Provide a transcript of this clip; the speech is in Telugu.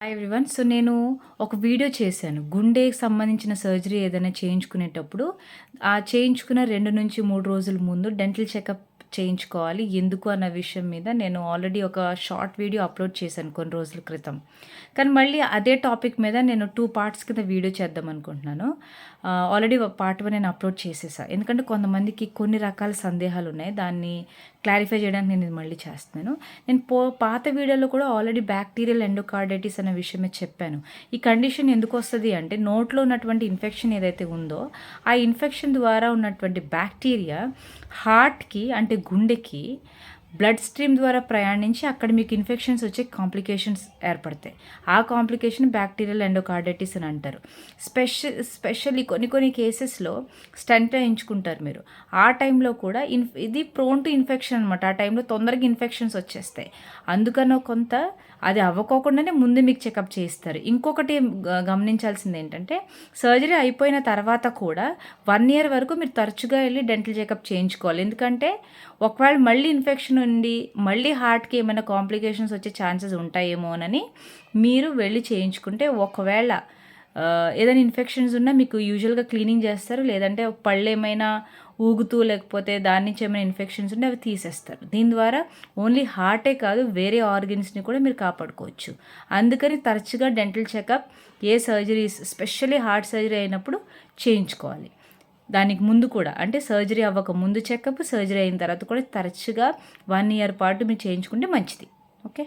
Hi everyone. సో, నేను ఒక వీడియో చేశాను. గుండెకి సంబంధించిన సర్జరీ ఏదైనా చేయించుకునేటప్పుడు, ఆ చేయించుకున్న 2-3 రోజుల ముందు డెంటల్ చెకప్ చేయించుకోవాలి. ఎందుకు అన్న విషయం మీద నేను ఆల్రెడీ ఒక షార్ట్ వీడియో అప్లోడ్ చేశాను కొన్ని రోజుల క్రితం. కానీ మళ్ళీ అదే టాపిక్ మీద నేను 2 పార్ట్స్ కింద వీడియో చేద్దాం అనుకుంటున్నాను. ఆల్రెడీ పార్ట్ 1 నేను అప్లోడ్ చేసేసా. ఎందుకంటే కొంతమందికి కొన్ని రకాల సందేహాలు ఉన్నాయి. దాన్ని క్లారిఫై చేయడానికి నేను ఇది మళ్ళీ చేస్తున్నాను. నేను పాత వీడియోలో కూడా ఆల్రెడీ బ్యాక్టీరియల్ ఎండోకార్డైటిస్ అనే విషయమే చెప్పాను. ఈ కండిషన్ ఎందుకు వస్తుంది అంటే, నోట్లో ఉన్నటువంటి ఇన్ఫెక్షన్ ఏదైతే ఉందో, ఆ ఇన్ఫెక్షన్ ద్వారా ఉన్నటువంటి బ్యాక్టీరియా హార్ట్కి అంటే గుండెకి బ్లడ్ స్ట్రీమ్ ద్వారా ప్రయాణించి అక్కడ మీకు ఇన్ఫెక్షన్స్ వచ్చే కాంప్లికేషన్స్ ఏర్పడతాయి. ఆ కాంప్లికేషన్ బ్యాక్టీరియల్ ఎండోకార్డైటిస్ అని అంటారు. స్పెషల్లీ కొన్ని కేసెస్లో స్టంట్ వేయించుకుంటారు మీరు. ఆ టైంలో కూడా ఇది ప్రోన్ టు ఇన్ఫెక్షన్ అనమాట. ఆ టైంలో తొందరగా ఇన్ఫెక్షన్స్ వచ్చేస్తాయి. అందుకనో కొంత అది అవ్వకోకుండానే ముందు మీకు చెకప్ చేయిస్తారు. ఇంకొకటి గమనించాల్సింది ఏంటంటే, సర్జరీ అయిపోయిన తర్వాత కూడా 1 year వరకు మీరు తరచుగా వెళ్ళి డెంటల్ చెకప్ చేయించుకోవాలి. ఎందుకంటే ఒకవేళ మళ్ళీ ఇన్ఫెక్షన్ ఉండి మళ్ళీ హార్ట్కి ఏమైనా కాంప్లికేషన్స్ వచ్చే ఛాన్సెస్ ఉంటాయేమోనని మీరు వెళ్ళి చేయించుకుంటే, ఒకవేళ ఏదైనా ఇన్ఫెక్షన్స్ ఉన్నా మీకు యూజువల్గా క్లీనింగ్ చేస్తారు. లేదంటే పళ్ళు ఏమైనా ఊగుతూ లేకపోతే దాని నుంచి ఏమైనా ఇన్ఫెక్షన్స్ ఉంటే అవి తీసేస్తారు. దీని ద్వారా ఓన్లీ హార్టే కాదు, వేరే ఆర్గన్స్ని కూడా మీరు కాపాడుకోవచ్చు. అందుకని తరచుగా డెంటల్ చెకప్ ఏ సర్జరీస్ స్పెషల్లీ హార్ట్ సర్జరీ అయినప్పుడు చేయించుకోవాలి. దానికి ముందు కూడా, అంటే సర్జరీ అవ్వక ముందు చెకప్, సర్జరీ అయిన తర్వాత కూడా తరచుగా 1 year పాటు మీరు చేయించుకుంటే మంచిది. ఓకే.